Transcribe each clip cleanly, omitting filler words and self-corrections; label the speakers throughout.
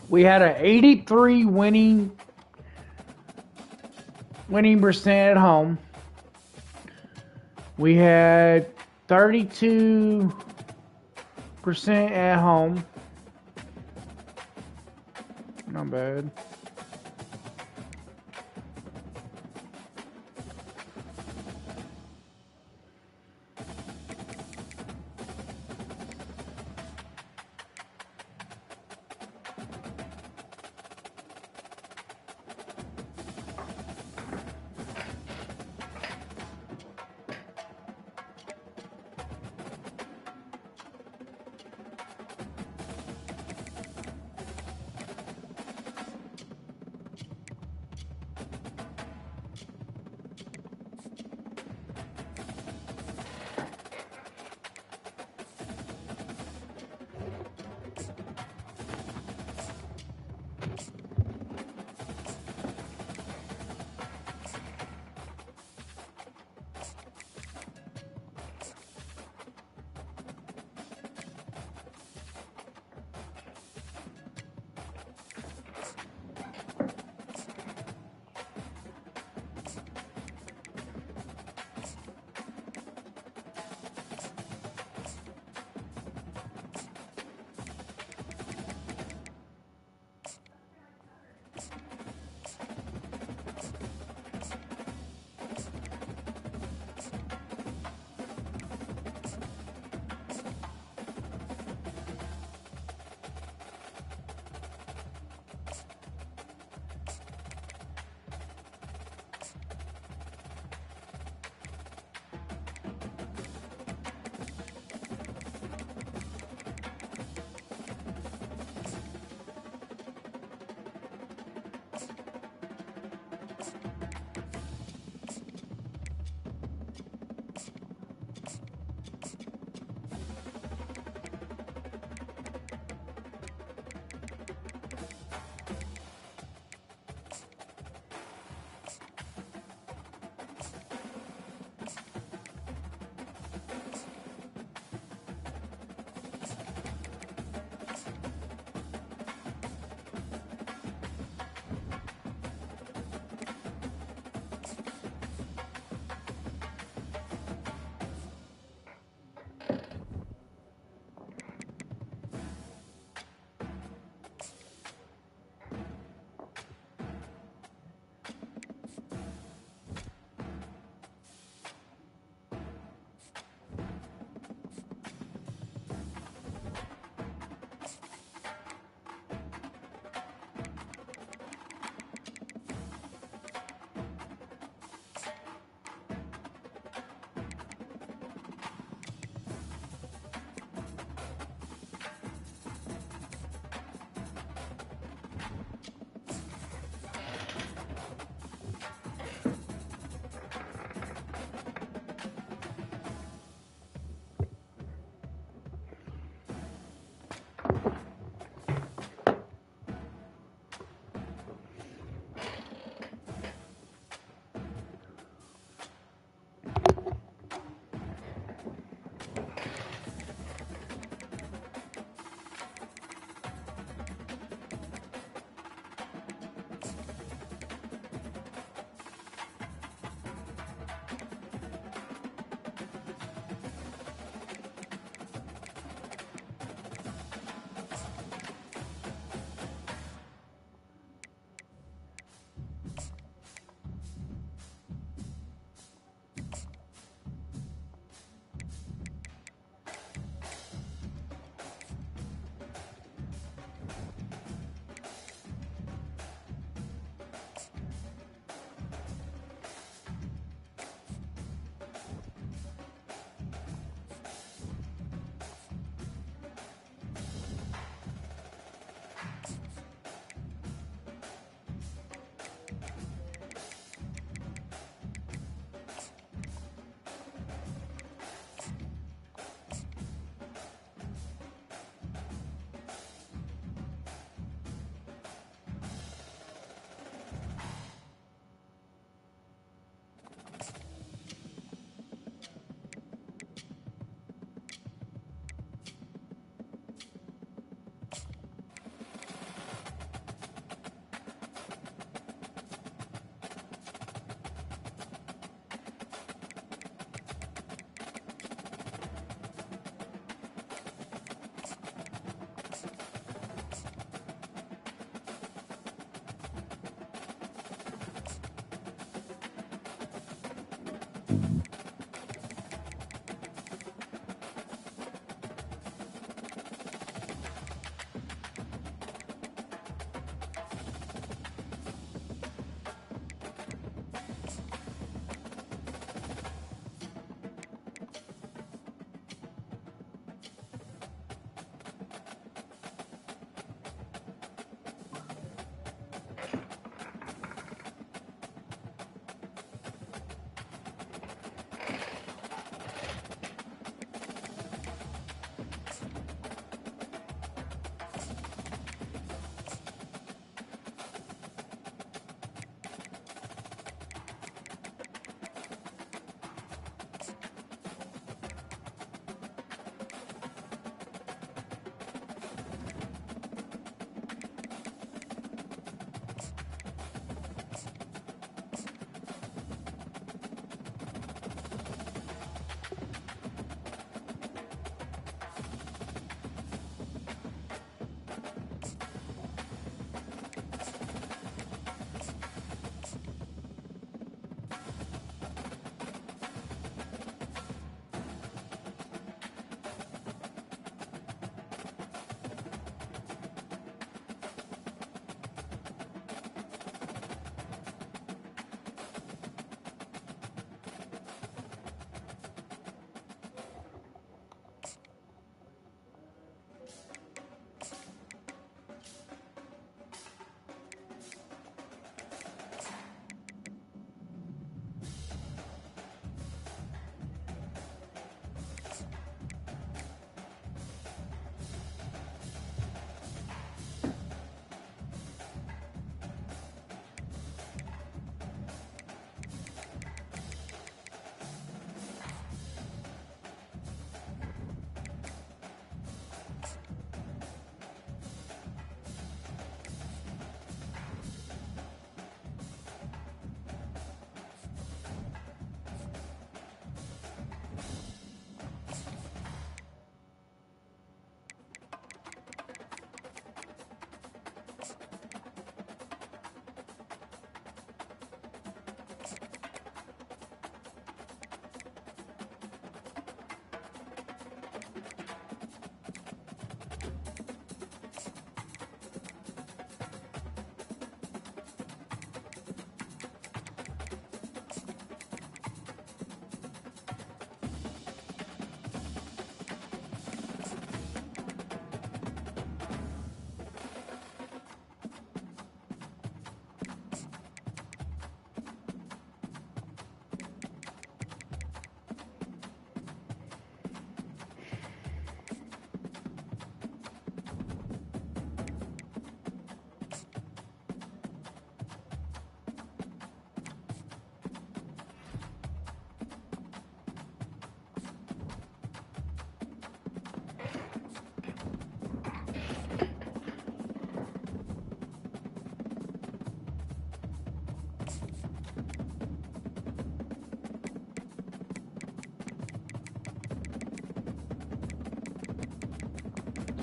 Speaker 1: We had an 83 winning percent at home. We had 32% at home. Not bad.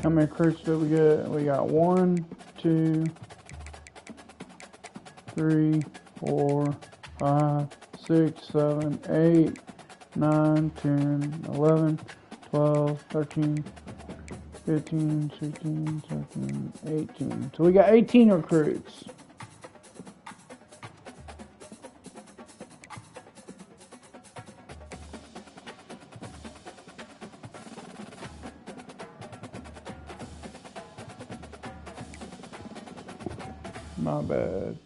Speaker 1: How many recruits do we get? We got 1, 2, 3, 4, 5, 6, 7, 8, 9, 10, 11, 12, 13, 15, 16, 17, 18. So we got 18 recruits. My bad.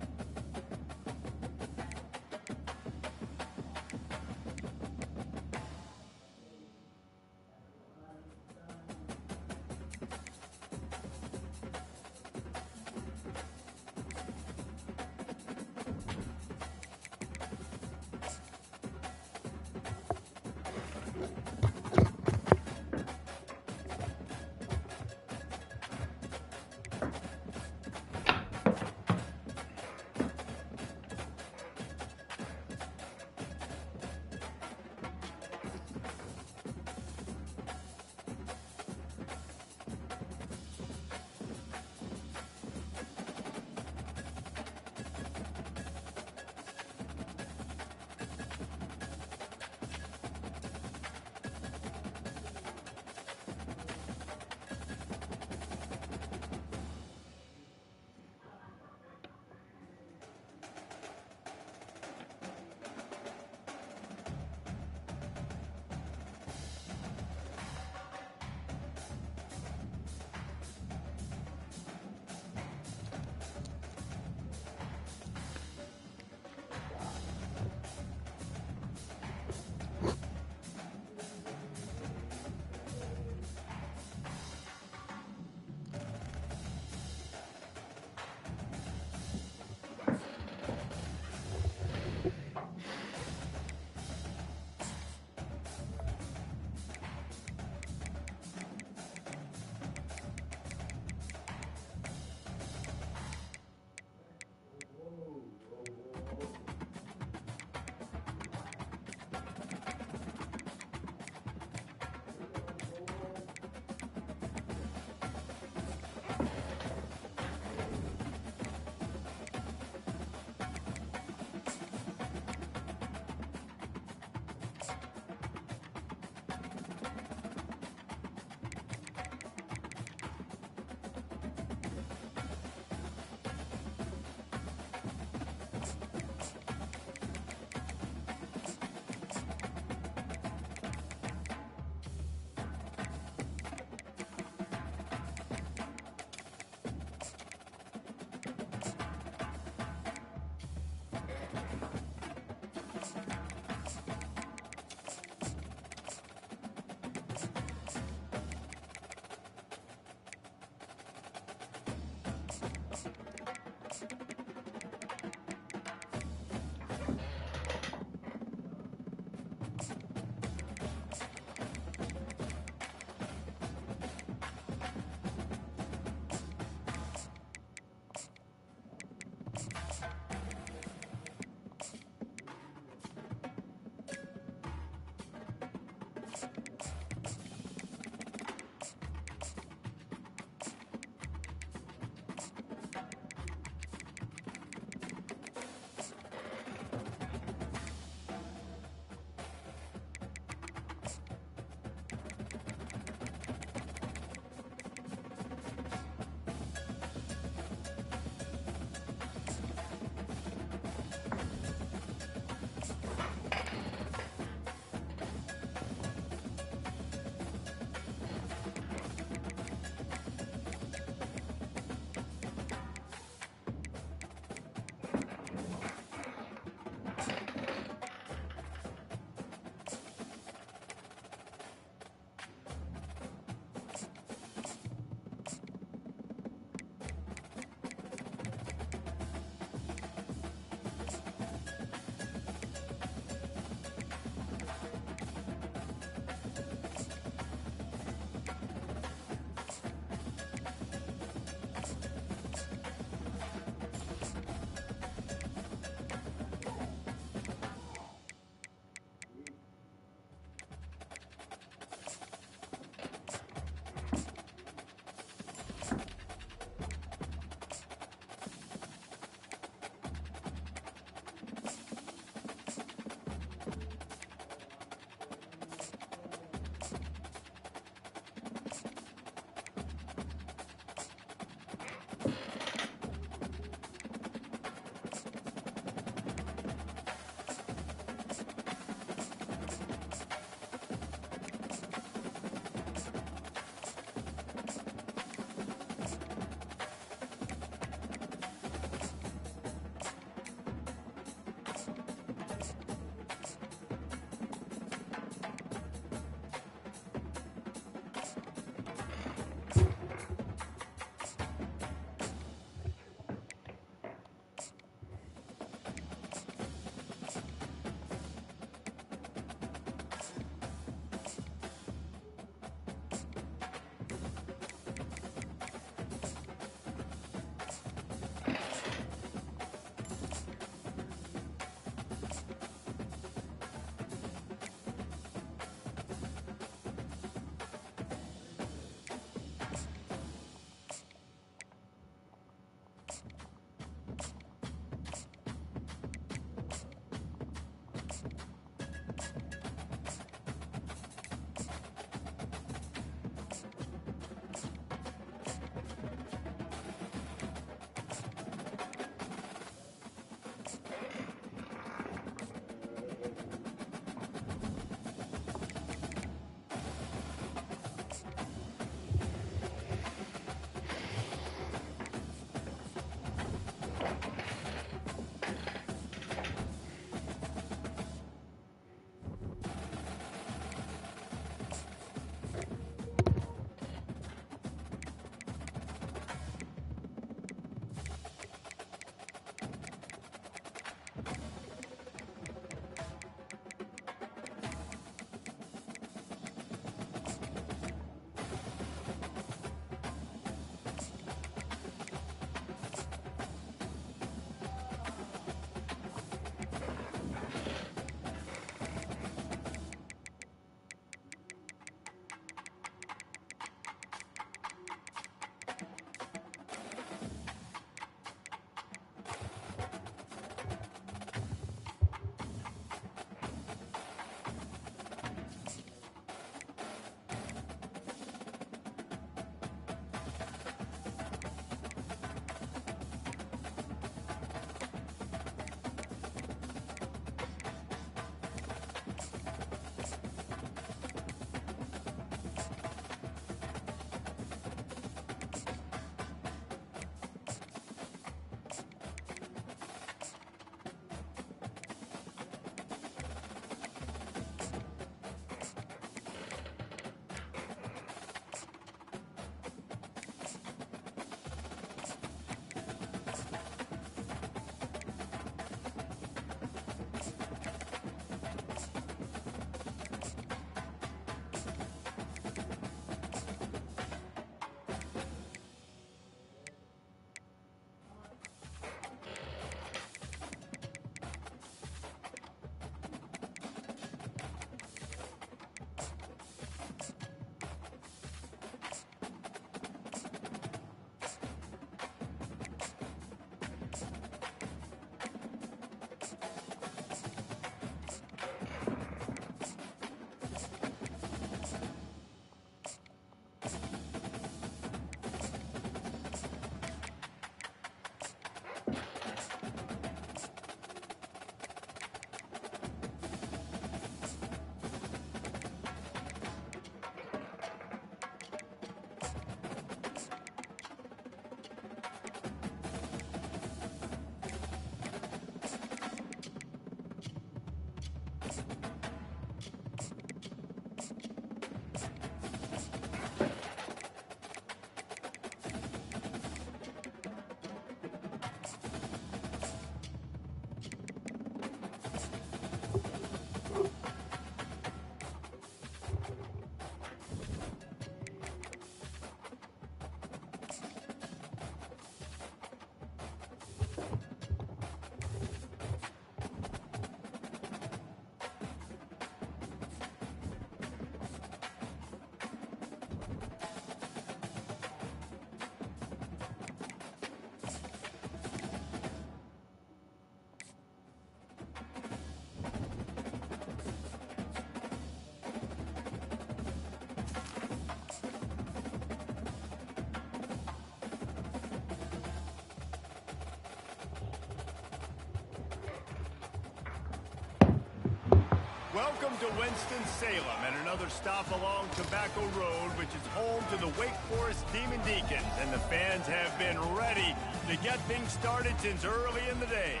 Speaker 2: Welcome to Winston-Salem and another stop along Tobacco Road, which is home to the Wake Forest Demon Deacons. And the fans have been ready to get things started since early in the day.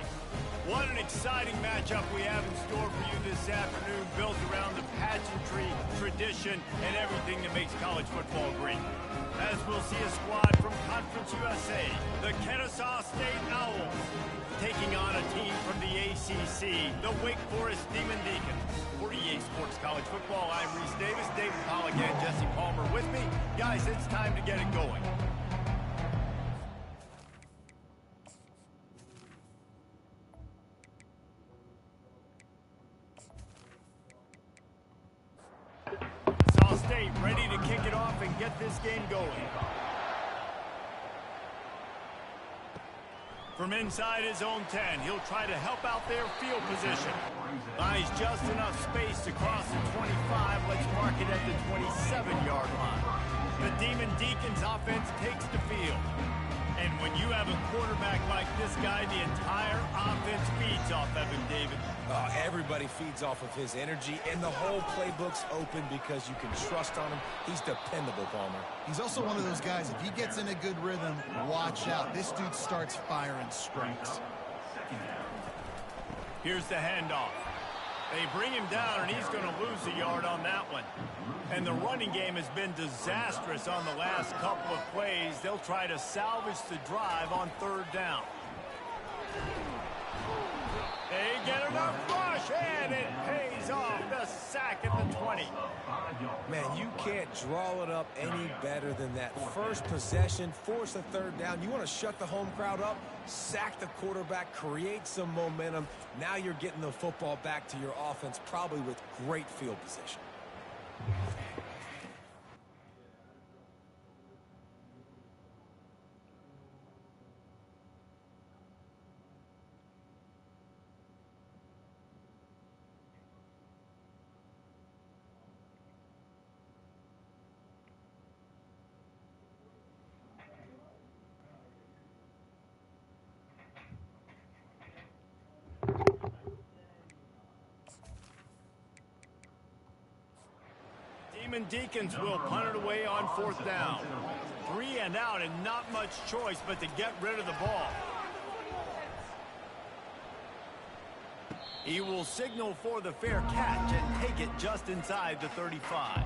Speaker 2: What an exciting matchup we have in store for you this afternoon, built around the pageantry, tradition, and everything that makes college football great. As we'll see a squad from Conference USA, the Kennesaw State Owls, taking on a team from the ACC, the Wake Forest Demon Deacons. For EA Sports College Football, I'm Reese Davis, David Pollock, and Jesse Palmer with me. Guys, it's time to get it going. State ready to kick it off and get this game going. From inside his own 10, he'll try to help out their field position. Buys just enough space to cross the 25. Let's mark it at the 27-yard line. The Demon Deacons offense takes the field. And when you have a quarterback like this guy, the entire offense feeds off of him, David.
Speaker 3: Everybody feeds off of his energy, and the whole playbook's open because you can trust on him. He's dependable, Palmer.
Speaker 4: He's also one of those guys, if he gets in a good rhythm, watch out. This dude starts firing strikes.
Speaker 2: Here's the handoff. They bring him down, and he's going to lose a yard on that one. And the running game has been disastrous on the last couple of plays. They'll try to salvage the drive on third down. They get enough rush, and it pays off. The sack at the 20.
Speaker 3: Man, you can't draw it up any better than that. First possession, force a third down. You want to shut the home crowd up, sack the quarterback, create some momentum. Now you're getting the football back to your offense, probably with great field position.
Speaker 2: Demon Deacons will punt it away on fourth down. 3 and out, and not much choice but to get rid of the ball. He will signal for the fair catch and take it just inside the 35.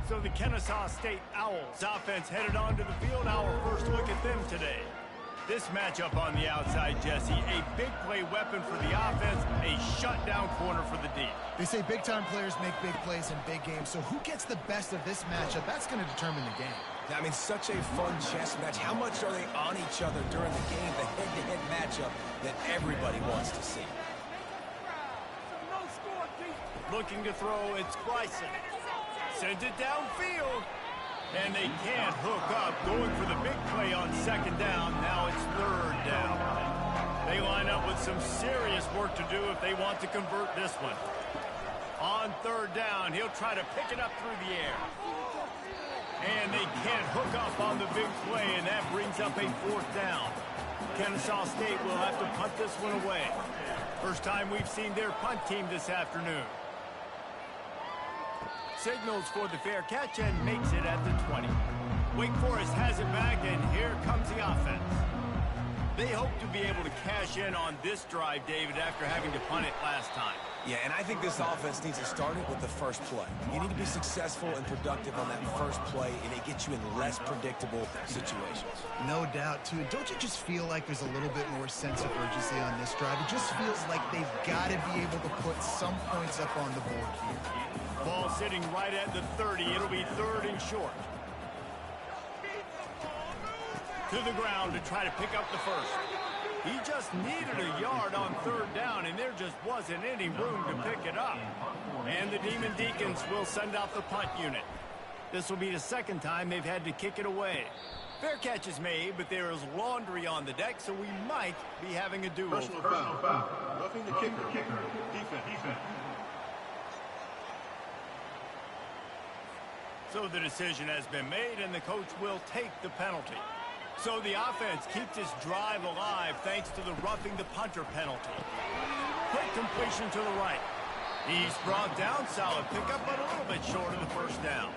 Speaker 2: So the Kennesaw State Owls offense headed onto the field. Our first look at them today. This matchup on the outside, Jesse, a big play weapon for the offense, a shutdown corner for the D.
Speaker 4: They say big-time players make big plays in big games, so who gets the best of this matchup? That's going to determine the game.
Speaker 3: I mean, such a fun chess match. How much are they on each other during the game, the head-to-head matchup that everybody wants to see?
Speaker 2: Looking to throw, it's Bryson. Sends it downfield. And they can't hook up, going for the big play on second down. Now it's third down. They line up with some serious work to do if they want to convert this one. On third down, he'll try to pick it up through the air. And they can't hook up on the big play, and that brings up a fourth down. Kennesaw State will have to punt this one away. First time we've seen their punt team this afternoon. Signals for the fair catch and makes it at the 20. Wake Forest has it back, and here comes the offense. They hope to be able to cash in on this drive, David, after having to punt it last time.
Speaker 3: Yeah, and I think this offense needs to start it with the first play. You need to be successful and productive on that first play, and it gets you in less predictable situations.
Speaker 4: No doubt, too. Don't you just feel like there's a little bit more sense of urgency on this drive? It just feels like they've got to be able to put some points up on the board here.
Speaker 2: Ball sitting right at the 30. It'll be third and short. To the ground to try to pick up the first. He just needed a yard on third down, and there just wasn't any room to pick it up. And the Demon Deacons will send out the punt unit. This will be the second time they've had to kick it away. Fair catch is made, but there is laundry on the deck, so we might be having a do-over.
Speaker 5: Personal foul. Roughing the kicker. Defense.
Speaker 2: So the decision has been made, and the coach will take the penalty. So the offense keeps this drive alive thanks to the roughing the punter penalty. Quick completion to the right. He's brought down, solid pickup, but a little bit short of the first down.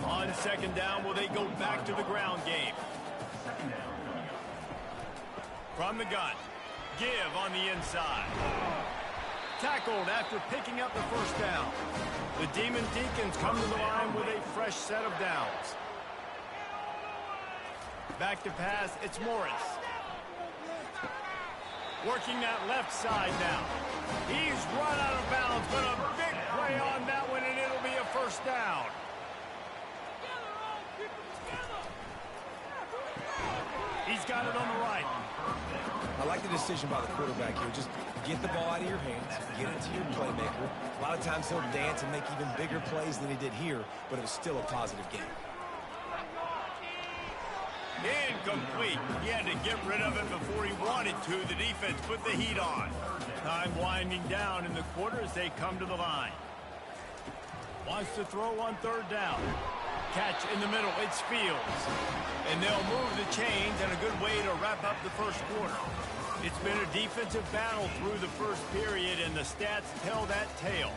Speaker 2: On second down, will they go back to the ground game? From the gun, give on the inside. Tackled after picking up the first down. The Demon Deacons come to the line with a fresh set of downs. Back to pass, it's Morris. Working that left side now. He's run out of bounds, but a big play on that one, and it'll be a first down. He's got it on the right.
Speaker 3: I like the decision by the quarterback here. Just get the ball out of your hands, get it to your playmaker. A lot of times he'll dance and make even bigger plays than he did here, but it was still a positive game.
Speaker 2: Incomplete. He had to get rid of it before he wanted to. The defense put the heat on. Time winding down in the quarter as they come to the line. Wants to throw on third down. Catch in the middle. It's Fields. And they'll move the chains, and a good way to wrap up the first quarter. It's been a defensive battle through the first period, and the stats tell that tale.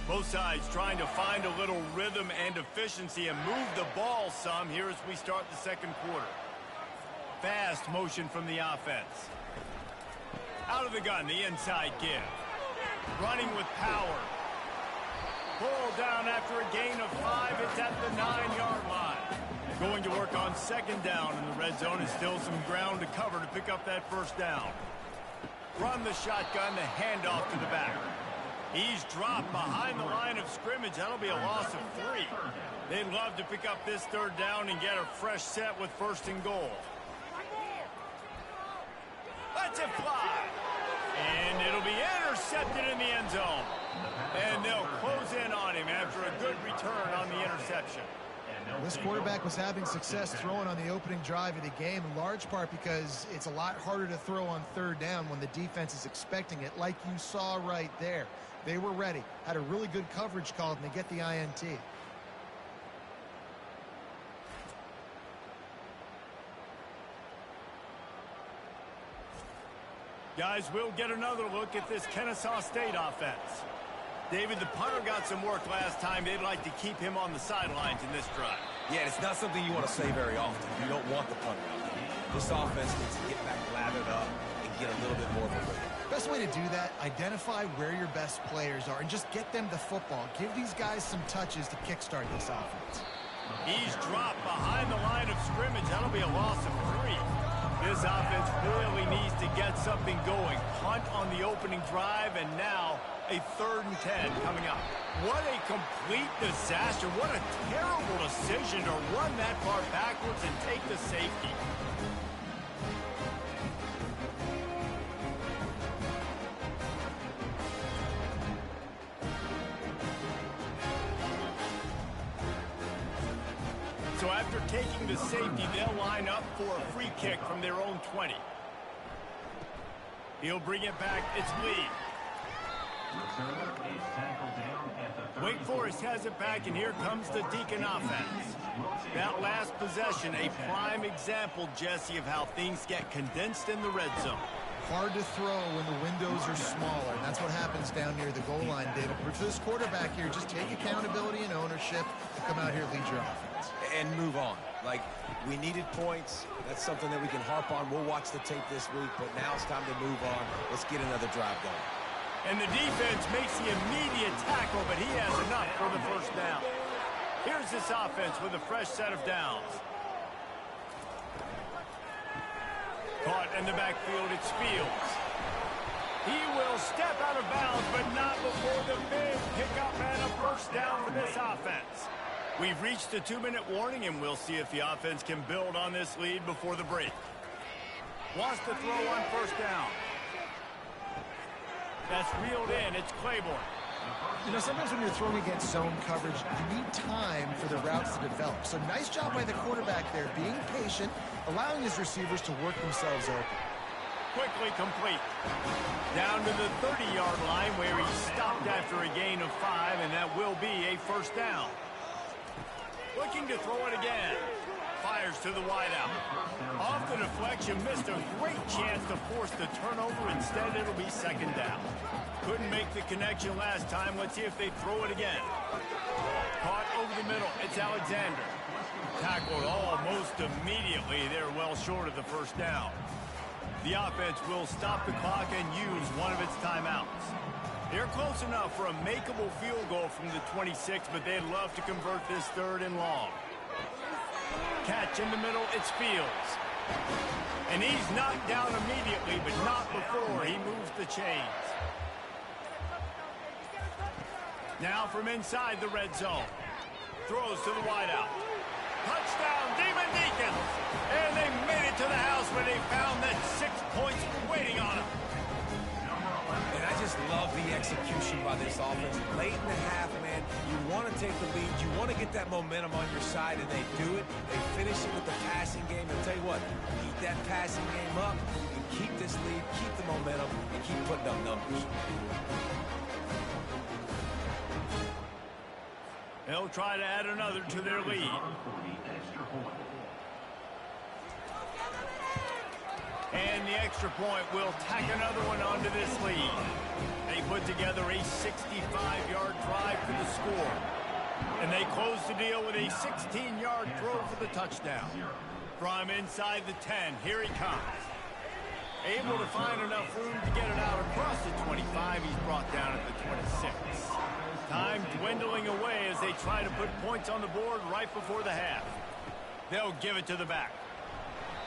Speaker 2: Both sides trying to find a little rhythm and efficiency and move the ball some here as we start the second quarter. Fast motion from the offense. Out of the gun, the inside give. Running with power. Pulled down after a gain of 5. It's at the 9-yard line. Going to work on second down in the red zone, and still some ground to cover to pick up that first down. Run the shotgun, the handoff to the back. He's dropped behind the line of scrimmage. That'll be a loss of 3. They'd love to pick up this third down and get a fresh set with first and goal. Let's it fly. And it'll be intercepted in the end zone. And they'll close in on him after a good return on the interception.
Speaker 4: This quarterback was having success throwing on the opening drive of the game, in large part because it's a lot harder to throw on third down when the defense is expecting it, like you saw right there. They were ready, had a really good coverage call, and they get the INT.
Speaker 2: Guys, we'll get another look at this Kennesaw State offense. David, the punter got some work last time. They'd like to keep him on the sidelines in this drive.
Speaker 3: Yeah, it's not something you want to say very often. You don't want the punter out there. This offense needs to get back lathered up and get a little bit more of a rhythm.
Speaker 4: Best way to do that, identify where your best players are and just get them the football. Give these guys some touches to kickstart this offense.
Speaker 2: He's dropped behind the line of scrimmage. That'll be a loss of 3. This offense really needs to get something going. Punt on the opening drive, and now a 3rd and 10 coming up. What a complete disaster. What a terrible decision to run that far backwards and take the safety. So after taking the safety, they'll line up for a free kick from their own 20. He'll bring it back. It's Lee. Wake Forest has it back, and here comes the Deacon offense. That last possession, a prime example, Jesse, of how things get condensed in the red zone.
Speaker 4: Hard to throw when the windows are smaller, and that's what happens down near the goal line, David. For this quarterback here, just take accountability and ownership to come out here and lead your offense.
Speaker 3: And move on. Like, we needed points. That's something that we can harp on. We'll watch the tape this week, but now it's time to move on. Let's get another drive going.
Speaker 2: And the defense makes the immediate tackle, but he has enough for the first down. Here's this offense with a fresh set of downs. Caught in the backfield, it's Fields. He will step out of bounds, but not before the big pickup and a first down for this offense. We've reached the 2-minute warning, and we'll see if the offense can build on this lead before the break. Wants to throw on first down. That's reeled in. It's Claiborne.
Speaker 4: You know, sometimes when you're throwing against zone coverage, you need time for the routes to develop. So nice job by the quarterback there, being patient, allowing his receivers to work themselves open.
Speaker 2: Quickly complete. Down to the 30-yard line where he stopped after a gain of 5, and that will be a first down. Looking to throw it again. Fires to the wideout. Off the deflection, missed a great chance to force the turnover. Instead, it'll be second down. Couldn't make the connection last time. Let's see if they throw it again. Caught over the middle. It's Alexander. Tackled almost immediately. They're well short of the first down. The offense will stop the clock and use one of its timeouts. They're close enough for a makeable field goal from the 26, but they'd love to convert this third and long. Catch in the middle, it's Fields. And he's knocked down immediately, but not before he moves the chains. Now from inside the red zone. Throws to the wideout. Touchdown, Demon Deacons! And they made it to the house where they found that 6 points waiting on them.
Speaker 3: And I just love the execution by this offense. Late in the half, man, you want to take the lead. You want to get that momentum on your side, and they do it. They finish it with the passing game. And tell you what, keep that passing game up. You can keep this lead, keep the momentum, and keep putting up numbers.
Speaker 2: They'll try to add another to their lead. And the extra point will tack another one onto this lead. They put together a 65-yard drive for the score. And they close the deal with a 16-yard throw for the touchdown. From inside the 10, here he comes. Able to find enough room to get it out across the 25. He's brought down at the 26. Time dwindling away as they try to put points on the board right before the half. They'll give it to the back.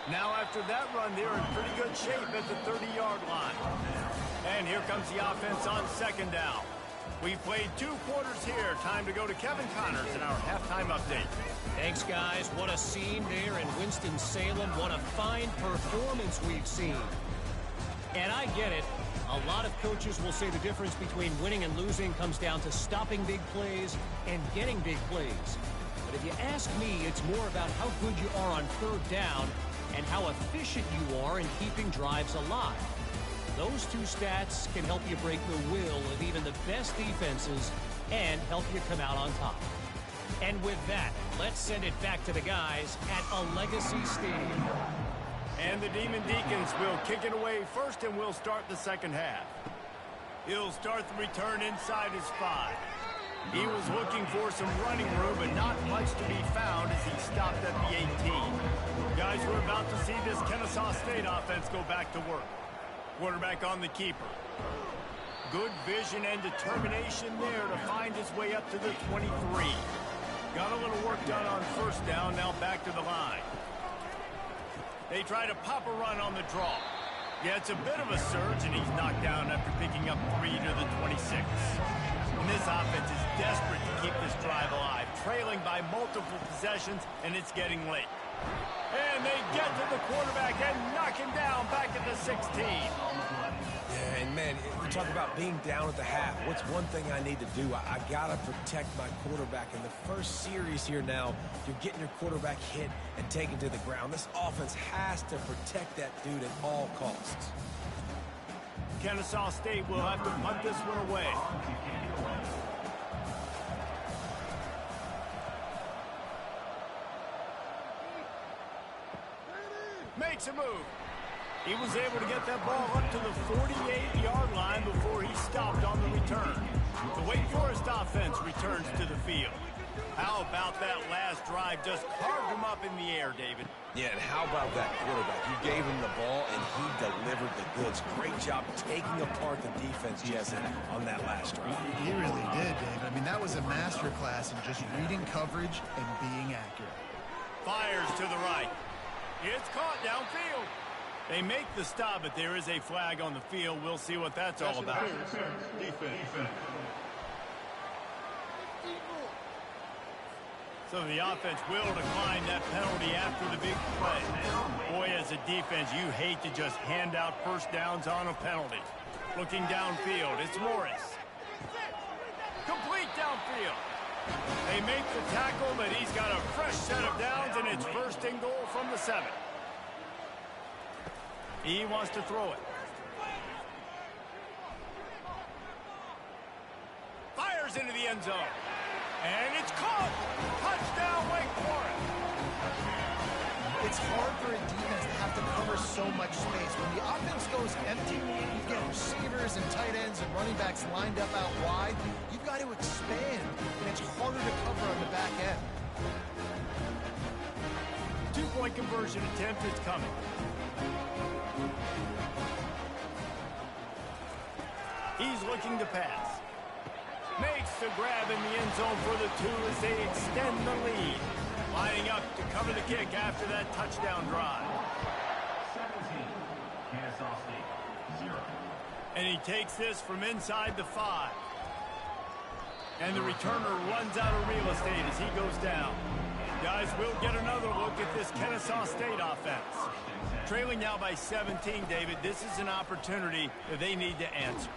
Speaker 2: Now after that run, they're in pretty good shape at the 30-yard line. And here comes the offense on second down. We've played 2 quarters here. Time to go to Kevin Connors in our halftime update.
Speaker 6: Thanks, guys. What a scene there in Winston-Salem. What a fine performance we've seen. And I get it. A lot of coaches will say the difference between winning and losing comes down to stopping big plays and getting big plays. But if you ask me, it's more about how good you are on third down and how efficient you are in keeping drives alive. Those 2 stats can help you break the will of even the best defenses and help you come out on top. And with that, let's send it back to the guys at a Legacy Stadium.
Speaker 2: And the Demon Deacons will kick it away first, and we'll start the second half. He'll start the return inside his 5. He was looking for some running room, but not much to be found as he stopped at the 18. Guys, we're about to see this Kennesaw State offense go back to work. Quarterback on the keeper. Good vision and determination there to find his way up to the 23. Got a little work done on first down, now back to the line. They try to pop a run on the draw. Yeah, it's a bit of a surge, and he's knocked down after picking up 3 to the 26. And this offense is desperate to keep this drive alive, trailing by multiple possessions, and it's getting late. And they get to the quarterback and knock him down back at the 16.
Speaker 3: Yeah, and man, you talk about being down at the half. What's one thing I need to do? I got to protect my quarterback. In the first series here now, you're getting your quarterback hit and taken to the ground. This offense has to protect that dude at all costs.
Speaker 2: Kennesaw State will have to punt this one away. Makes a move. He was able to get that ball up to the 48-yard line before he stopped on the return. The Wake Forest offense returns to the field. How about that last drive? Just carved him up in the air, David.
Speaker 3: Yeah, and how about that quarterback? You gave him the ball, and he delivered the goods. Great job taking apart the defense, Jesse, on that last drive.
Speaker 4: He really did, David. I mean, that was a masterclass in just reading coverage and being accurate.
Speaker 2: Fires to the right. It's caught downfield. They make the stop, but there is a flag on the field. We'll see what that's all about.
Speaker 5: Defense.
Speaker 2: So the offense will decline that penalty after the big play. Boy, as a defense, you hate to just hand out first downs on a penalty. Looking downfield, it's Morris. Complete downfield. They make the tackle, but he's got a fresh set of downs, and it's first and goal from the 7. He wants to throw it. Fires into the end zone. And it's caught. Touchdown, Wake Forest.
Speaker 4: It's hard for a defense to have to cover so much space. When the offense goes empty, you get receivers and tight ends and running backs lined up out wide. You've got to expand, and it's harder to cover on the back end.
Speaker 2: Two-point conversion attempt is coming. He's looking to pass. Makes the grab in the end zone for the 2 as they extend the lead. Lining up to cover the kick after that touchdown drive.
Speaker 5: 17, Kennesaw State, 0.
Speaker 2: And he takes this from inside the 5. And the returner runs out of real estate as he goes down. Guys, we'll get another look at this Kennesaw State offense. Trailing now by 17, David, this is an opportunity that they need to answer.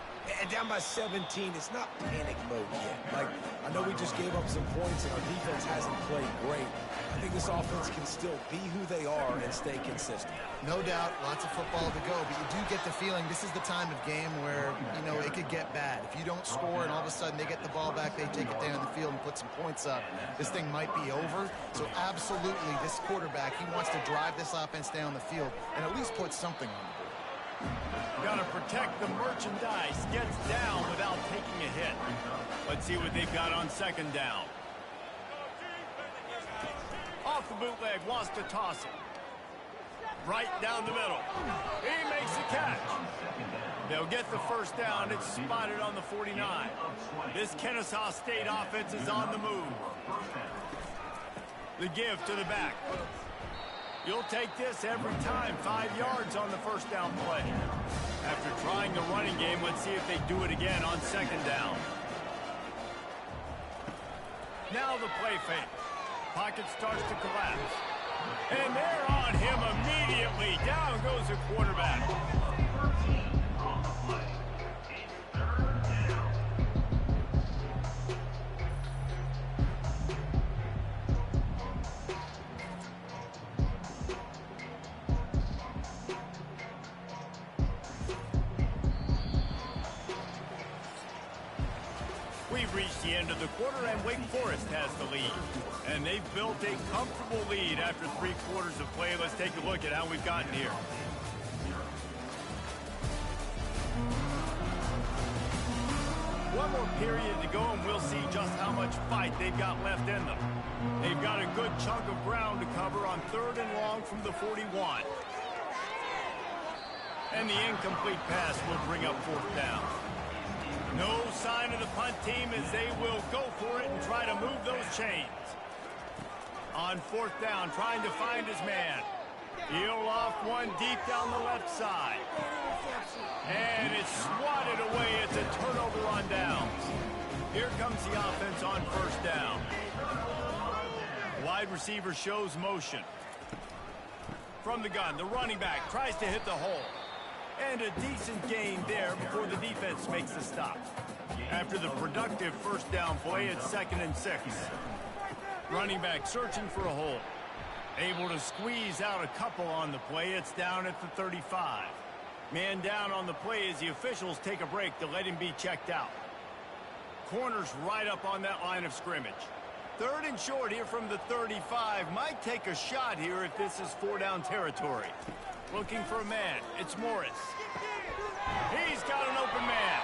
Speaker 3: And down by 17, it's not panic mode yet. Like, I know we just gave up some points and our defense hasn't played great. I think this offense can still be who they are and stay consistent.
Speaker 4: No doubt, lots of football to go, but you do get the feeling this is the time of game where, you know, it could get bad. If you don't score and all of a sudden they get the ball back, they take it down the field and put some points up, this thing might be over. So absolutely, this quarterback, he wants to drive this offense down the field and at least put something on the board.
Speaker 2: Got to protect the merchandise. Gets down without taking a hit. Let's see what they've got on second down. Off the bootleg, wants to toss it. Right down the middle. He makes the catch. They'll get the first down. It's spotted on the 49. This Kennesaw State offense is on the move. The give to the back. You'll take this every time. 5 yards on the first down play. After trying the running game, let's see if they do it again on second down. Now the play fake. Pocket starts to collapse. And they're on him immediately. Down goes the quarterback.
Speaker 5: 13 on the play. It's third down.
Speaker 2: We've reached the end of the quarter, and Wake Forest has the lead. And they've built a comfortable lead after 3 quarters of play. Let's take a look at how we've gotten here. One more period to go, and we'll see just how much fight they've got left in them. They've got a good chunk of ground to cover on 3rd and long from the 41. And the incomplete pass will bring up 4th down. No sign of the punt team as they will go for it and try to move those chains. On 4th down, trying to find his man. He'll off one deep down the left side. And it's swatted away. It's a turnover on downs. Here comes the offense on 1st down. Wide receiver shows motion. From the gun, the running back tries to hit the hole. And a decent gain there before the defense makes the stop. After the productive 1st down play, it's 2nd and 6. Running back searching for a hole. Able to squeeze out a couple on the play. It's down at the 35. Man down on the play as the officials take a break to let him be checked out. Corners right up on that line of scrimmage. 3rd and short here from the 35. Might take a shot here if this is 4-down territory. Looking for a man. It's Morris. He's got an open man.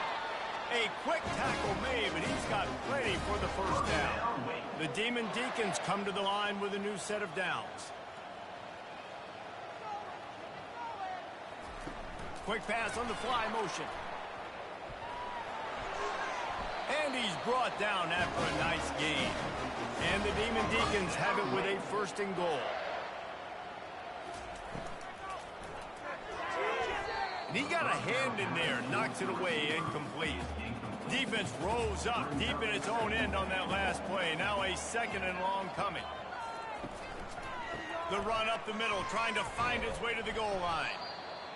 Speaker 2: A quick tackle made, but he's got plenty for the 1st down. The Demon Deacons come to the line with a new set of downs. Quick pass on the fly motion. And he's brought down after a nice gain. And the Demon Deacons have it with a 1st and goal. And he got a hand in there, knocks it away, incomplete. Defense rolls up deep in its own end on that last play. Now a 2nd and long coming. The run up the middle, trying to find his way to the goal line.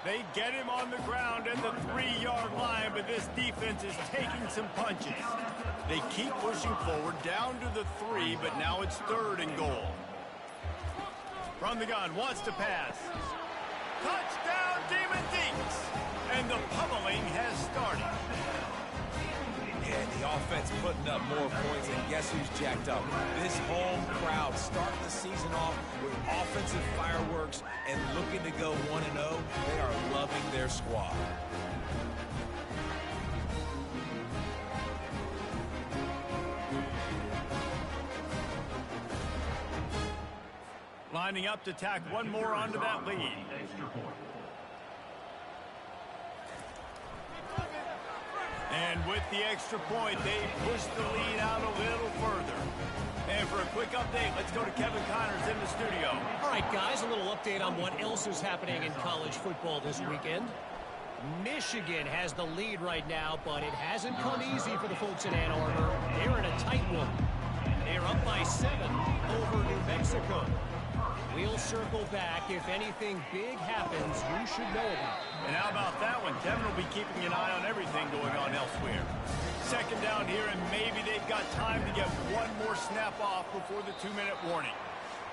Speaker 2: They get him on the ground at the 3-yard line, but this defense is taking some punches. They keep pushing forward down to the 3, but now it's 3rd and goal. From the gun, wants to pass. Touchdown, Demon Deeks! And the pummeling has started.
Speaker 3: And The offense putting up more points, and guess who's jacked up? This home crowd starting the season off with offensive fireworks and looking to go 1-0. They are loving their squad.
Speaker 2: Lining up to tack one more onto that lead. And with the extra point, they push the lead out a little further. And for a quick update, let's go to Kevin Connors in the studio.
Speaker 6: All right, guys, a little update on what else is happening in college football this weekend. Michigan has the lead right now, but it hasn't come easy for the folks in Ann Arbor. They're in a tight one. They're up by 7 over New Mexico. We'll circle back. If anything big happens, you should know about it.
Speaker 2: And how about that one? Kevin will be keeping an eye on everything going on elsewhere. Second down here, and maybe they've got time to get one more snap off before the 2-minute warning.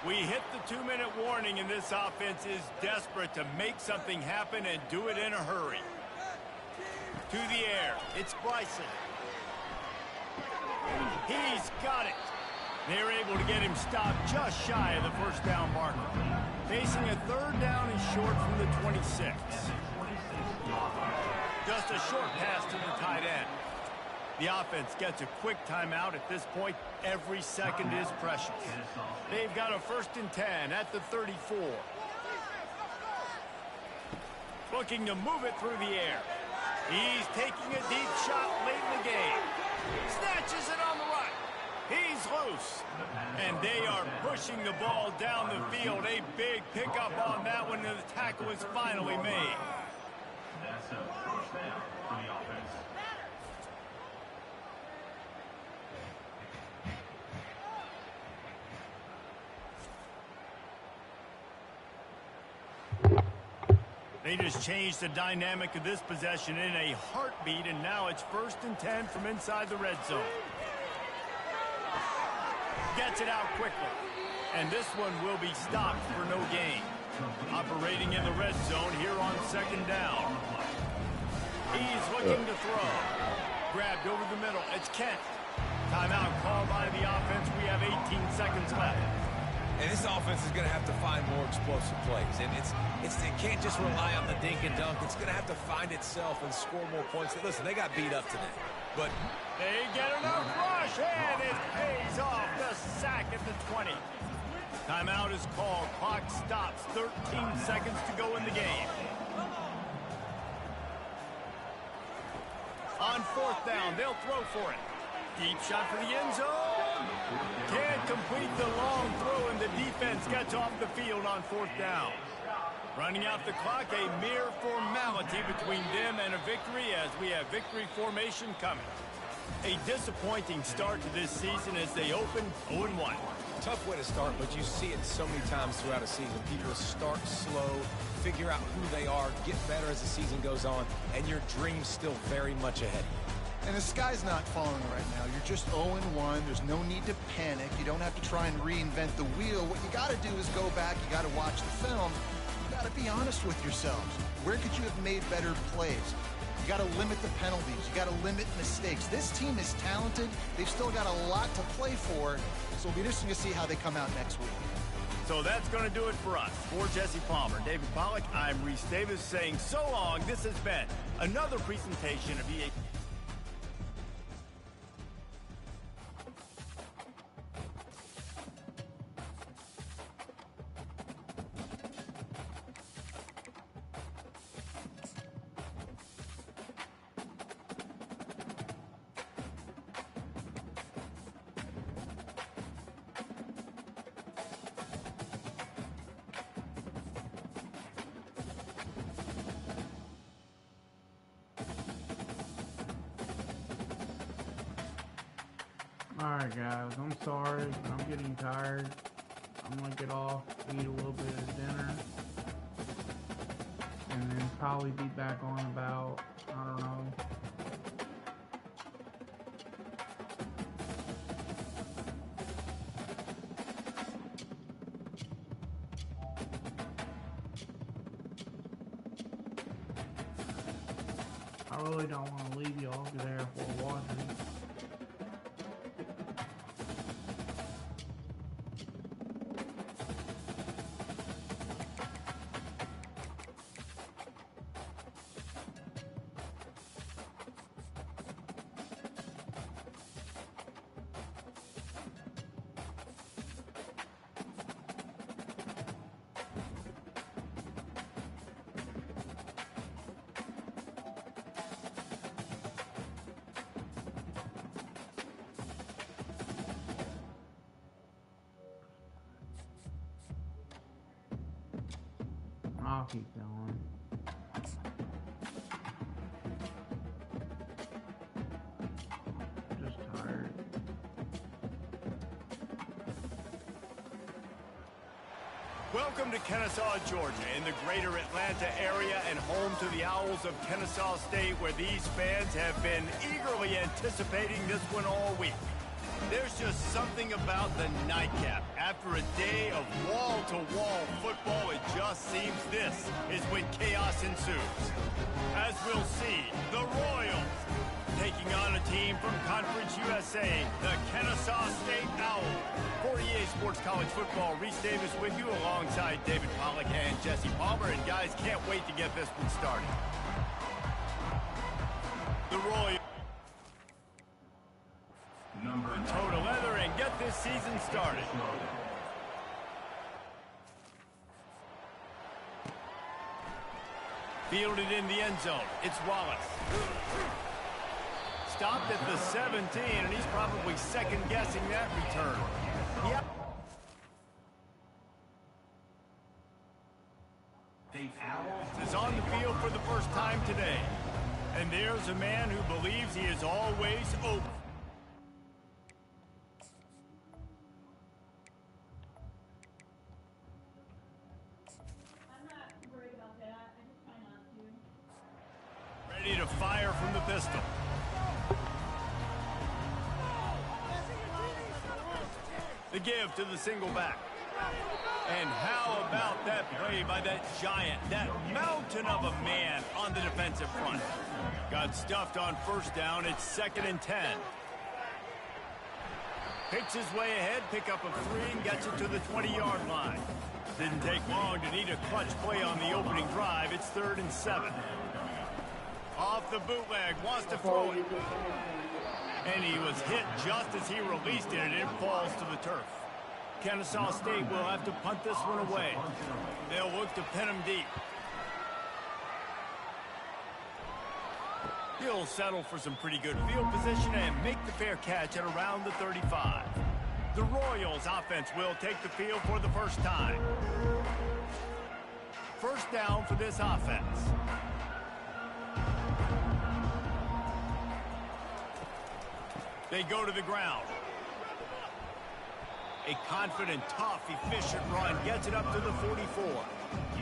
Speaker 2: We hit the 2-minute warning, and this offense is desperate to make something happen and do it in a hurry. To the air. It's Bryson. He's got it. They're able to get him stopped just shy of the first down marker. Facing a 3rd down and short from the 26. Just a short pass to the tight end. The offense gets a quick timeout. At this point, every second is precious. They've got a 1st and 10 at the 34. Looking to move it through the air. He's taking a deep shot late in the game. Snatches it on the right. He's loose. And they are pushing the ball down the field. A big pickup on that one, and the tackle is finally made.
Speaker 5: That's a first down for the offense.
Speaker 2: They just changed the dynamic of this possession in a heartbeat, and now it's 1st and 10 from inside the red zone. Gets it out quickly. And this one will be stopped for no gain. Operating in the red zone here on 2nd down. He's looking to throw. Grabbed over the middle. It's Kent. Timeout called by the offense. We have 18 seconds left.
Speaker 3: And this offense is going to have to find more explosive plays. And it can't just rely on the dink and dunk. It's going to have to find itself and score more points. Listen, they got beat up today. But
Speaker 2: they get enough rush, and it pays off. The sack at the 20. Timeout is called. Clock stops. 13 seconds to go in the game. On 4th down, they'll throw for it. Deep shot for the end zone. Can't complete the long throw, and the defense gets off the field on 4th down. Running out the clock, a mere formality between them and a victory as we have victory formation coming. A disappointing start to this season as they open 0-1.
Speaker 3: Tough way to start, but you see it so many times throughout a season. People start slow, figure out who they are, get better as the season goes on, and your dream's still very much ahead.
Speaker 4: And the sky's not falling right now. You're just 0-1. There's no need to panic. You don't have to try and reinvent the wheel. What you got to do is go back. You got to watch the film. You got to be honest with yourselves. Where could you have made better plays? You got to limit the penalties. You got to limit mistakes. This team is talented. They've still got a lot to play for. So it'll be interesting to see how they come out next week.
Speaker 2: So that's going to do it for us. For Jesse Palmer, David Pollack, I'm Reese Davis saying so long. This has been another presentation of EA.
Speaker 1: Alright guys, I'm sorry, but I'm getting tired. I'm gonna get off, eat a little bit of dinner, and then probably be back on about, I don't know, I really don't want to leave y'all there for watching. I'll keep going. Just tired.
Speaker 2: Welcome to Kennesaw, Georgia, in the greater Atlanta area and home to the Owls of Kennesaw State, where these fans have been eagerly anticipating this one all week. There's just something about the nightcap. After a day of wall-to-wall football, it just seems this is when chaos ensues. As we'll see, the Royals taking on a team from Conference USA, the Kennesaw State Owls. For EA Sports College Football, Reese Davis with you alongside David Pollack and Jesse Palmer. And guys, can't wait to get this one started. The Royals toe to leather and get this season started. Fielded in the end zone. It's Wallace. Stopped at the 17, and he's probably second-guessing that return. Yep. Is on the field for the first time today. And there's a man who believes he is always open. Ready to fire from the pistol. The give to the single back. And how about that play by that giant, that mountain of a man on the defensive front? Got stuffed on first down. It's 2nd and 10. Picks his way ahead, pick up a 3, and gets it to the 20-yard line. Didn't take long to need a clutch play on the opening drive. It's 3rd and 7. Off the bootleg, wants to throw it. And he was hit just as he released it, and it falls to the turf. Kennesaw State will have to punt this one away. They'll look to pin him deep. He'll settle for some pretty good field position and make the fair catch at around the 35. The Royals offense will take the field for the first time. First down for this offense. They go to the ground. A confident, tough, efficient run gets it up to the 44.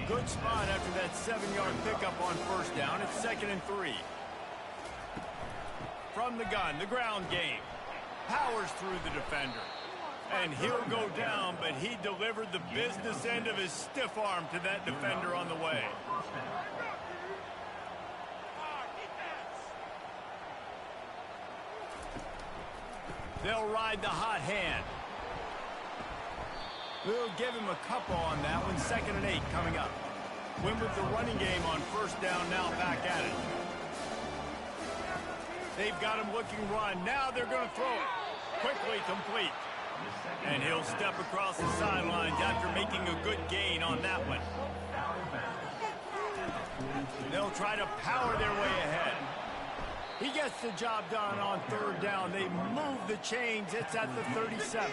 Speaker 2: Good spot after that 7-yard pickup on first down. It's 2nd and 3. From the gun, the ground game. Powers through the defender. And he'll go down, but he delivered the business end of his stiff arm to that defender on the way. They'll ride the hot hand. We'll give him a couple on that one. 2nd and 8 coming up. Win with the running game on first down, now back at it. They've got him looking run. Now they're going to throw it. Quickly complete. And he'll step across the sidelines after making a good gain on that one. They'll try to power their way ahead. He gets the job done on third down. They move the chains. It's at the 37.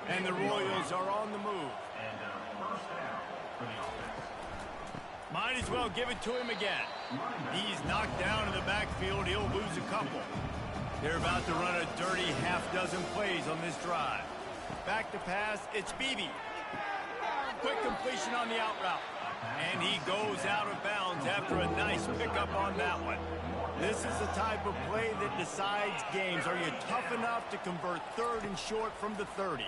Speaker 2: And the Royals are on the move. Might as well give it to him again. He's knocked down in the backfield. He'll lose a couple. They're about to run a dirty half-dozen plays on this drive. Back to pass. It's Beebe. Quick completion on the out route. And he goes out of bounds after a nice pickup on that one. This is the type of play that decides games. Are you tough enough to convert 3rd and short from the 30?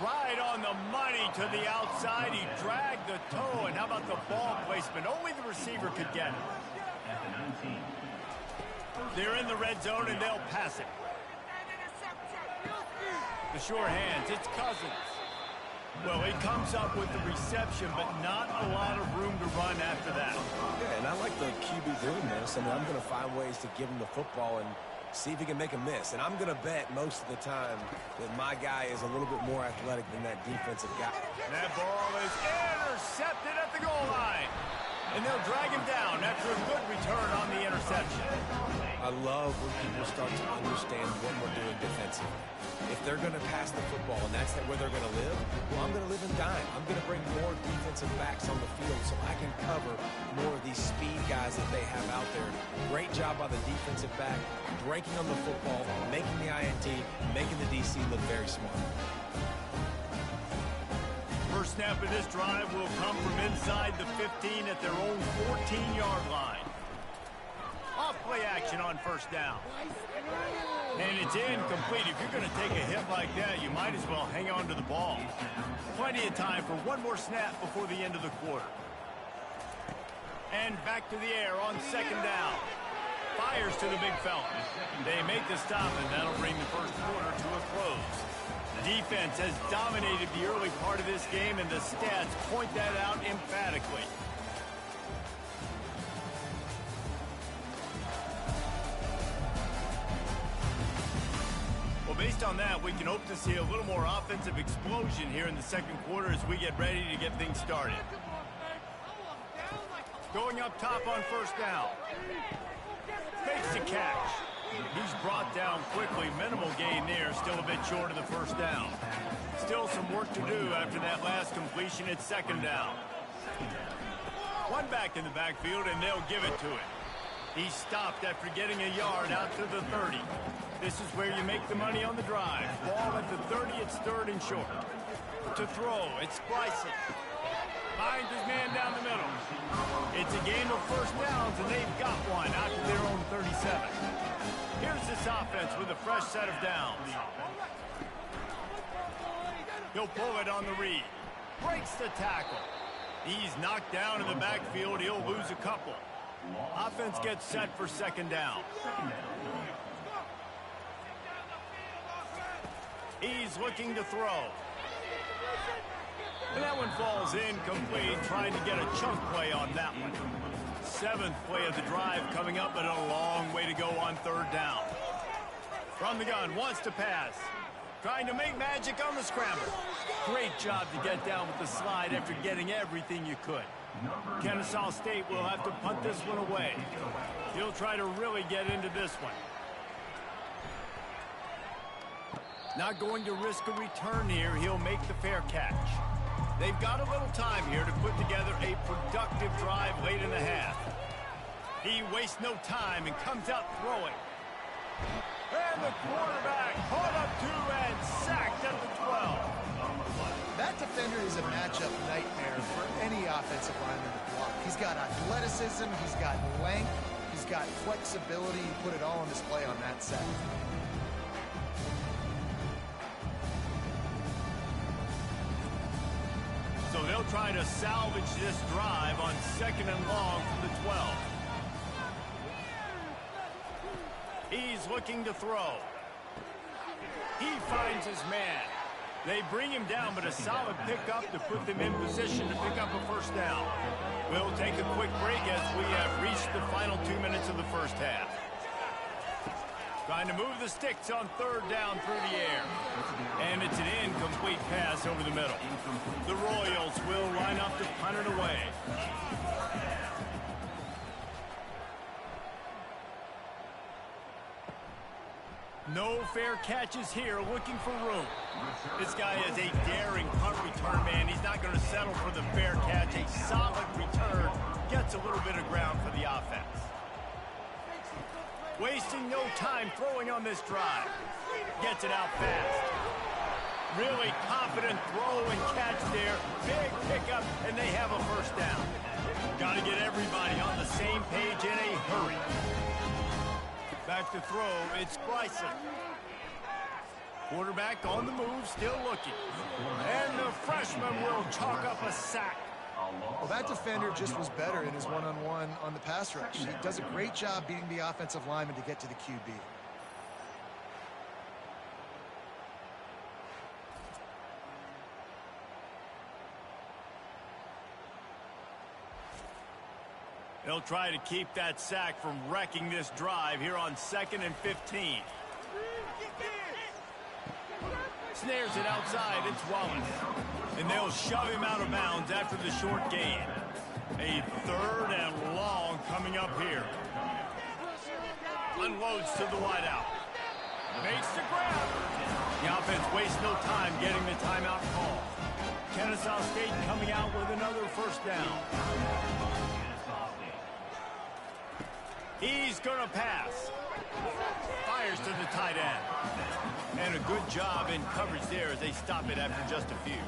Speaker 2: Right on the money to the outside. He dragged the toe. And how about the ball placement? Only the receiver could get it. They're in the red zone, and they'll pass it. The sure hands. It's Cousins. Well, he comes up with the reception, but not a lot of room to run after that.
Speaker 3: Yeah, and I like the QB doing this. I mean, I'm going to find ways to give him the football and see if he can make a miss. And I'm going to bet most of the time that my guy is a little bit more athletic than that defensive guy.
Speaker 2: That ball is intercepted at the goal line. And they'll drag him down after a good return on the interception.
Speaker 3: I I love when people start to understand what we're doing defensively. If they're going to pass the football and that's where they're going to live, well, I'm going to live and dime. I'm going to bring more defensive backs on the field so I can cover more of these speed guys that they have out there. Great job by the defensive back, breaking on the football, making the INT, making the DC look very smart.
Speaker 2: First snap of this drive will come from inside the 15 at their own 14-yard line. Off play action on first down. And it's incomplete. If you're going to take a hit like that, you might as well hang on to the ball. Plenty of time for one more snap before the end of the quarter. And back to the air on second down. Fires to the big fella. They make the stop, and that'll bring the first quarter to a close. Defense has dominated the early part of this game, and the stats point that out emphatically. Well, based on that, we can hope to see a little more offensive explosion here in the second quarter as we get ready to get things started. Going up top on first down. Fakes the catch. He's brought down quickly. Minimal gain there. Still a bit short of the first down. Still some work to do after that last completion at second down. One back in the backfield, and they'll give it to him. He stopped after getting a yard out to the 30. This is where you make the money on the drive. Ball at the 30, it's third and short. To throw, it's Bryson. Finds his man down the middle. It's a game of first downs, and they've got one out to their own 37. Here's this offense with a fresh set of downs. He'll pull it on the read. Breaks the tackle. He's knocked down in the backfield. He'll lose a couple. Offense gets set for second down. He's looking to throw. And that one falls incomplete, trying to get a chunk play on that one. Seventh play of the drive coming up, but a long way to go on third down. From the gun, wants to pass. Trying to make magic on the scramble. Great job to get down with the slide after getting everything you could. Kennesaw State will have to punt this one away. He'll try to really get into this one. Not going to risk a return here. He'll make the fair catch. They've got a little time here to put together a productive drive late in the half. He wastes no time and comes out throwing. And the quarterback caught up to and sacked at the 12.
Speaker 4: That defender is a matchup nightmare for any offensive lineman to block. He's got athleticism, he's got length, he's got flexibility. He put it all on display on that set.
Speaker 2: So they'll try to salvage this drive on second and long from the 12. He's looking to throw. He finds his man. They bring him down, but a solid pickup to put them in position to pick up a first down. We'll take a quick break as we have reached the final 2 minutes of the first half. Trying to move the sticks on third down through the air. And it's an incomplete pass over the middle. The Royals will line up to punt it away. No fair catches here, looking for room. This guy is a daring punt return man. He's not going to settle for the fair catch. A solid return gets a little bit of ground for the offense. Wasting no time throwing on this drive. Gets it out fast. Really confident throw and catch there. Big pickup, and they have a first down. Got to get everybody on the same page in a hurry. Back to throw, it's Bryson. Quarterback on the move, still looking. And the freshman will chalk up a sack.
Speaker 4: Well, that defender just was better in his one-on-one on the pass rush. He does a great job beating the offensive lineman to get to the QB.
Speaker 2: They'll try to keep that sack from wrecking this drive here on 2nd and 15. Snares it outside, it's Wallace. And they'll shove him out of bounds after the short gain. A 3rd and long coming up here. Unloads to the wideout. Makes the grab. The offense wastes no time getting the timeout call. Kennesaw State coming out with another first down. He's going to pass. Fires to the tight end. And a good job in coverage there as they stop it after just a few.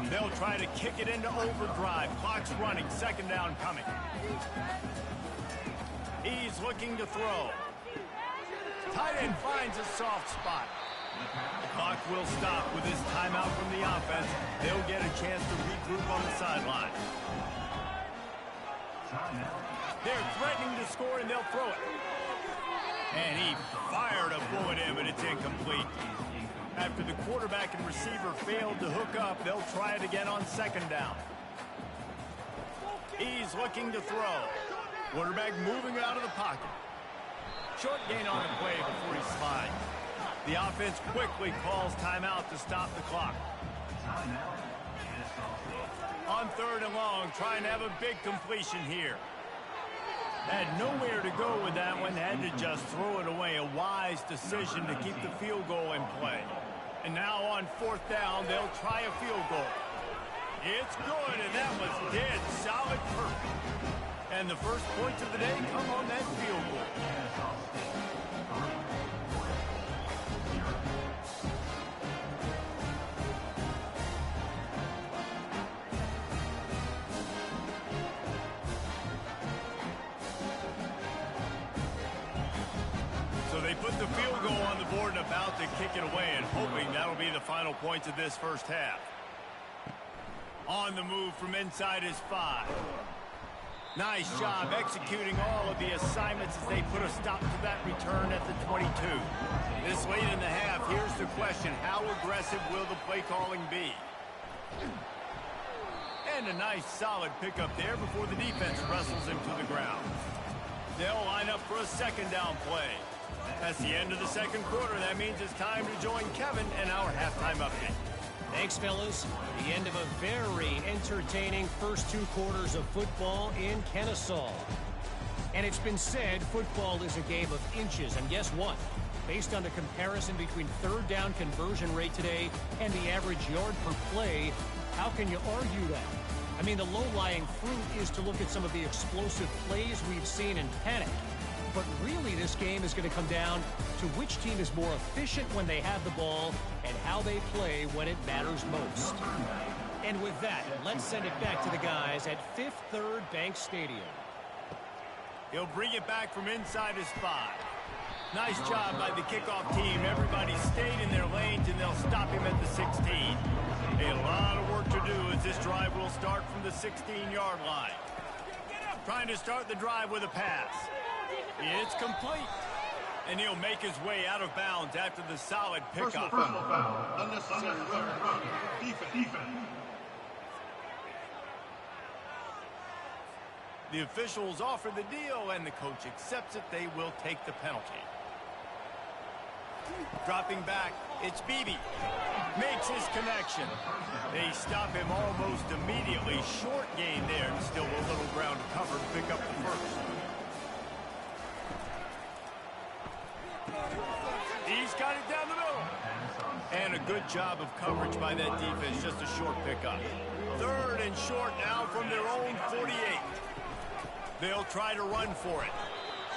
Speaker 2: They'll try to kick it into overdrive. Clock's running. Second down coming. He's looking to throw. Tight end finds a soft spot. The clock will stop with this timeout from the offense. They'll get a chance to regroup on the sideline. They're threatening to score, and they'll throw it. And he fired a bullet in, but it's incomplete. After the quarterback and receiver failed to hook up, they'll try it again on second down. He's looking to throw. Quarterback moving out of the pocket. Short gain on the play before he slides. The offense quickly calls timeout to stop the clock. On third and long, trying to have a big completion here. Had nowhere to go with that one, had to just throw it away. A wise decision to keep the field goal in play. And now on fourth down, they'll try a field goal. It's good, and that was dead solid perfect. And the first points of the day come on that field goal. So they put the field goal on the board and about to kick it away, and hoping that'll be the final points of this first half. On the move from inside his 5. Nice job executing all of the assignments as they put a stop to that return at the 22. This late in the half, here's the question: how aggressive will the play calling be? And a nice solid pickup there before the defense wrestles him to the ground. They'll line up for a second down play. That's the end of the second quarter. That means it's time to join Kevin in our halftime update.
Speaker 6: Thanks, fellas. The end of a very entertaining first 2 quarters of football in Kennesaw. And it's been said football is a game of inches. And guess what? Based on the comparison between third down conversion rate today and the average yard per play, how can you argue that? I mean, the low-lying fruit is to look at some of the explosive plays we've seen in panic. But really, this game is going to come down to which team is more efficient when they have the ball and how they play when it matters most. And with that, let's send it back to the guys at Fifth Third Bank Stadium.
Speaker 2: He'll bring it back from inside his 5. Nice job by the kickoff team. Everybody stayed in their lanes, and they'll stop him at the 16. A lot of work to do as this drive will start from the 16-yard line. Trying to start the drive with a pass. It's complete. And he'll make his way out of bounds after the solid pickup.
Speaker 5: Personal foul. Unnecessary running. Defense.
Speaker 2: The officials offer the deal, and the coach accepts it. They will take the penalty. Dropping back, it's Beebe. Makes his connection. They stop him almost immediately. Short gain there, and still a little ground to cover to pick up the first. He's got it down the middle. And a good job of coverage by that defense. Just a short pickup. Third and short now from their own 48. They'll try to run for it.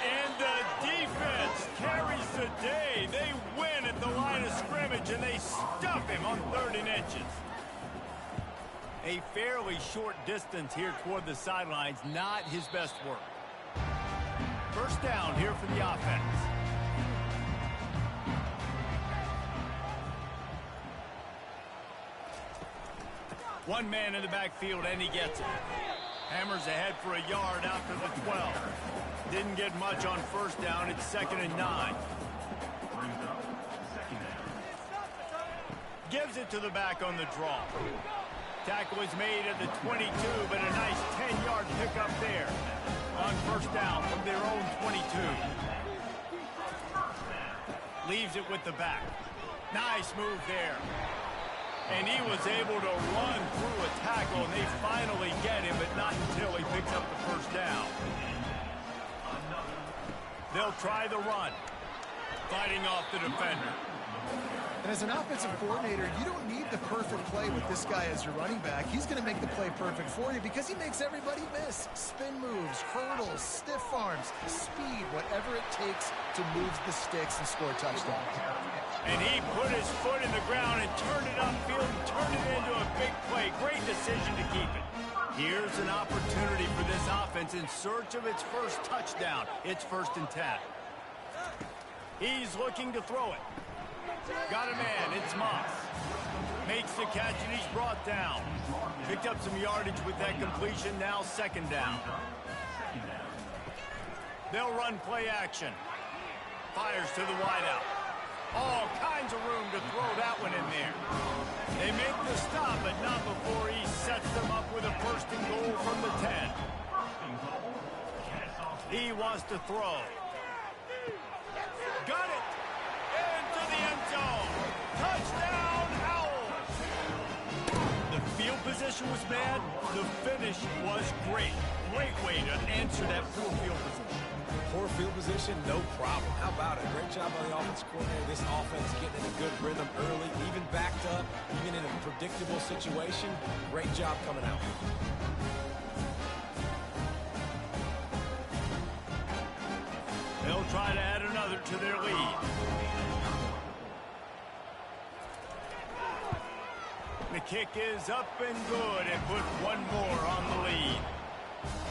Speaker 2: And the defense carries the day. They win at the line of scrimmage, and they stuff him on 3rd and inches. A fairly short distance here toward the sidelines. Not his best work. First down here for the offense. One man in the backfield, and he gets it. Hammers ahead for a yard out to the 12. Didn't get much on first down. It's 2nd and 9. Gives it to the back on the draw. Tackle is made at the 22, but a nice 10-yard pickup there on first down from their own 22. Leaves it with the back. Nice move there. And he was able to run through a tackle, and they finally get him, but not until he picks up the first down. They'll try the run. Fighting off the defender.
Speaker 4: And as an offensive coordinator, you don't need the perfect play with this guy as your running back. He's going to make the play perfect for you because he makes everybody miss. Spin moves, hurdles, stiff arms, speed, whatever it takes to move the sticks and score touchdowns.
Speaker 2: And he put his foot in the ground and turned it upfield and turned it into a big play. Great decision to keep it. Here's an opportunity for this offense in search of its first touchdown. It's 1st and 10. He's looking to throw it. Got a man, it's Moss. Makes the catch and he's brought down. Picked up some yardage with that completion, now 2nd down. They'll run play action. Fires to the wideout. All kinds of room to throw that one in there. They make the stop, but not before he sets them up with a 1st and goal from the 10. He wants to throw. Got it! Into the end zone. Touchdown, Owls! The field position was bad. The finish was great. Great way to answer that poor field position.
Speaker 3: Poor field position, no problem. How about it? Great job by the offensive coordinator. This offense getting in a good rhythm early, even backed up, even in a predictable situation. Great job coming out.
Speaker 2: They'll try to add another to their lead. The kick is up and good and put one more on the lead.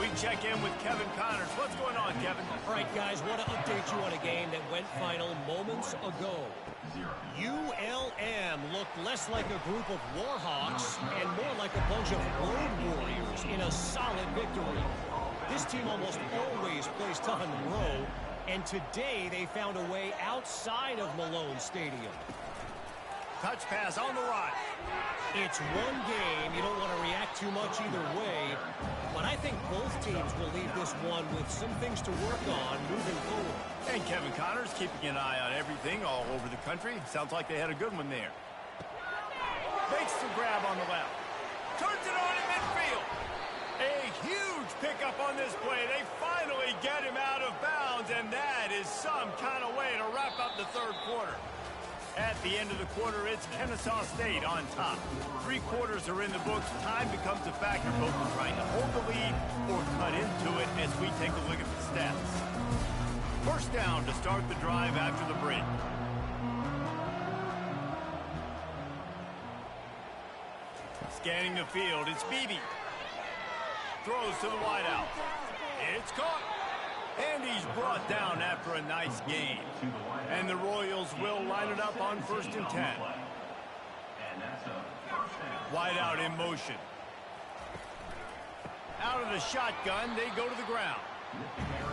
Speaker 2: We check in with Kevin Connors. What's going on, Kevin?
Speaker 6: All right, guys, want to update you on a game that went final moments ago. ULM looked less like a group of Warhawks and more like a bunch of road warriors in a solid victory. This team almost always plays tough on the road, and today they found a way outside of Malone Stadium.
Speaker 2: Touch pass on the right.
Speaker 6: It's one game. You don't want to react too much either way, but I think both teams will leave this one with some things to work on moving forward.
Speaker 2: And Kevin Connors keeping an eye on everything all over the country. Sounds like they had a good one there. Makes the grab on the left. Turns it on in midfield. A huge pickup on this play. They finally get him out of bounds, and that is some kind of way to wrap up the 3rd quarter. At the end of the quarter, it's Kennesaw State on top. 3 quarters are in the books. Time becomes a factor, both in trying to hold the lead or cut into it as we take a look at the stats. 1st down to start the drive after the break. Scanning the field, it's Beebe. Throws to the wideout. It's caught. And he's brought down after a nice game. And the Royals will line it up on 1st and 10. Wideout in motion. Out of the shotgun, they go to the ground.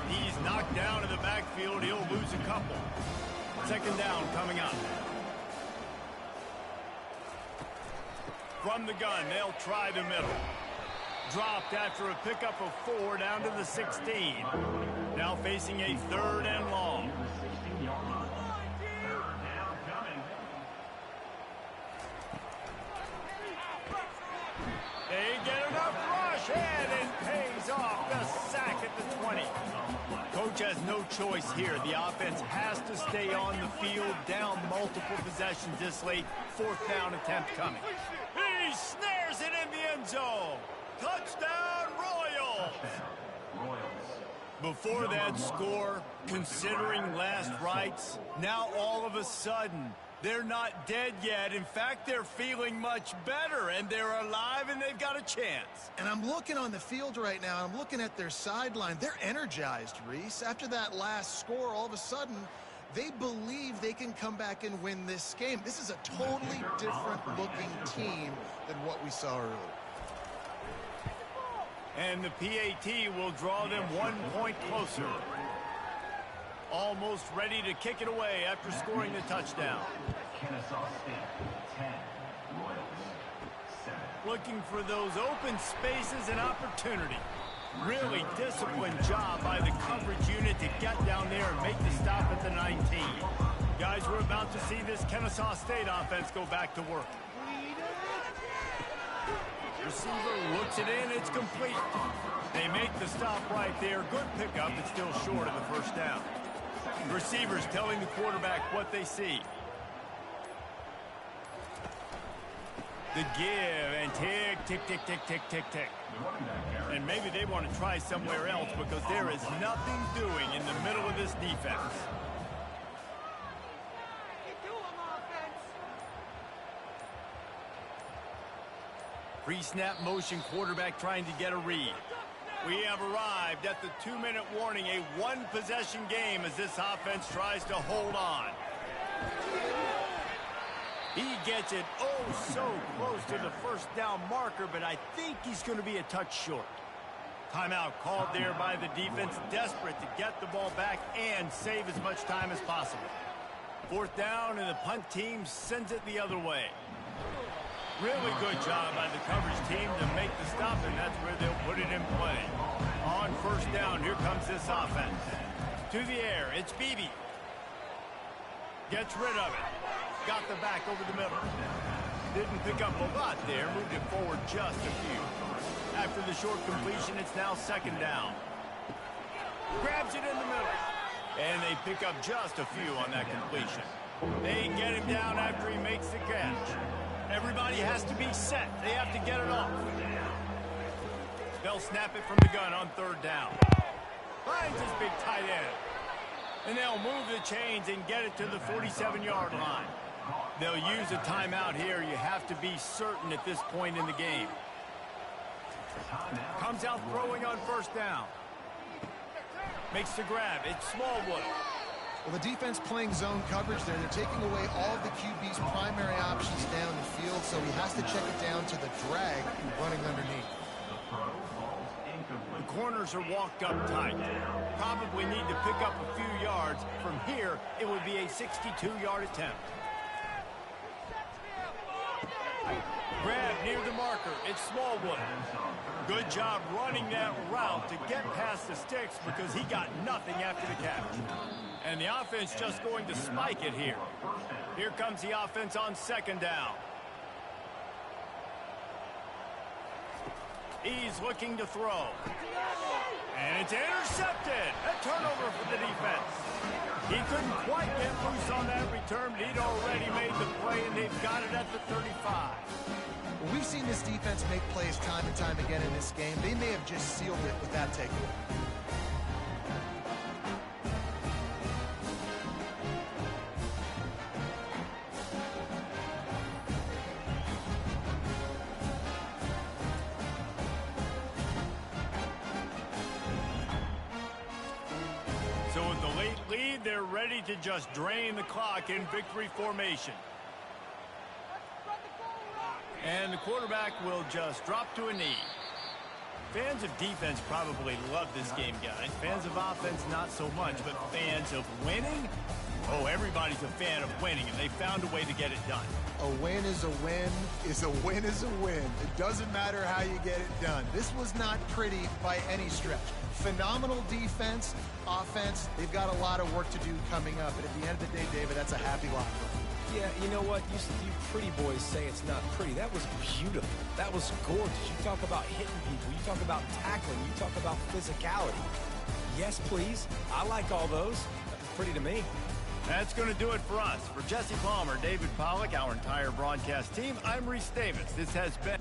Speaker 2: He's knocked down in the backfield. He'll lose a couple. 2nd down coming up. From the gun, they'll try the middle. Dropped after a pickup of 4 down to the 16. Now facing a 3rd and long. They get enough rush, and it pays off. The sack at the 20. Coach has no choice here. The offense has to stay on the field, down multiple possessions this late. 4th down attempt coming. He snares it in the end zone. Touchdown, Royals! Before that score, considering last rites, now all of a sudden, they're not dead yet. In fact, they're feeling much better, and they're alive, and they've got a chance.
Speaker 4: And I'm looking on the field right now, and I'm looking at their sideline. They're energized, Reese. After that last score, all of a sudden, they believe they can come back and win this game. This is a totally different-looking team than what we saw earlier.
Speaker 2: And the PAT will draw them 1 point closer. Almost ready to kick it away after scoring the touchdown.
Speaker 5: Kennesaw State, 10. Royals, 7.
Speaker 2: Looking for those open spaces and opportunity. Really disciplined job by the coverage unit to get down there and make the stop at the 19. Guys, we're about to see this Kennesaw State offense go back to work. Receiver looks it in, it's complete. They make the stop right there. Good pickup, but still short of the 1st down. Receivers telling the quarterback what they see. The give and tick, tick, tick, tick, tick, tick, tick. And maybe they want to try somewhere else because there is nothing doing in the middle of this defense. Pre-snap motion quarterback trying to get a read. We have arrived at the 2-minute warning, a one-possession game as this offense tries to hold on. He gets it so close to the first down marker, but I think he's going to be a touch short. Timeout called there by the defense, desperate to get the ball back and save as much time as possible. 4th down, and the punt team sends it the other way. Really good job by the coverage team to make the stop, and that's where they'll put it in play. On 1st down, here comes this offense. To the air, it's Beebe. Gets rid of it. Got the back over the middle. Didn't pick up a lot there, moved it forward just a few. After the short completion, it's now 2nd down. Grabs it in the middle. And they pick up just a few on that completion. They get him down after he makes the catch. Everybody has to be set. They have to get it off. They'll snap it from the gun on 3rd down. Finds his big tight end. And they'll move the chains and get it to the 47-yard line. They'll use a timeout here. You have to be certain at this point in the game. Comes out throwing on 1st down. Makes the grab. It's Smallwood.
Speaker 4: Well, the defense playing zone coverage there. They're taking away all of the QB's primary options down the field, so he has to check it down to the drag running underneath.
Speaker 2: The corners are walked up tight. Probably need to pick up a few yards. From here, it would be a 62-yard attempt. Grab near the marker. It's Smallwood. Good job running that route to get past the sticks because he got nothing after the catch. And the offense just going to spike it here. Here comes the offense on 2nd down. He's looking to throw. And it's intercepted. A turnover for the defense. He couldn't quite get loose on that return, but he'd already made the play, and they've got it at the 35.
Speaker 4: Well, we've seen this defense make plays time and time again in this game. They may have just sealed it with that takeaway.
Speaker 2: So with the late lead, they're ready to just drain the clock in victory formation. And the quarterback will just drop to a knee. Fans of defense probably love this game, guys. Fans of offense, not so much. But fans of winning? Oh, everybody's a fan of winning, and they found a way to get it done.
Speaker 4: A win is a win is a win is a win. It doesn't matter how you get it done. This was not pretty by any stretch. Phenomenal defense, offense. They've got a lot of work to do coming up. And at the end of the day, David, that's a happy locker room.
Speaker 3: Yeah, you know what? You pretty boys say it's not pretty. That was beautiful. That was gorgeous. You talk about hitting people. You talk about tackling. You talk about physicality. Yes, please. I like all those. That was pretty to me.
Speaker 2: That's going to do it for us. For Jesse Palmer, David Pollack, our entire broadcast team, I'm Reese Davis. This has been...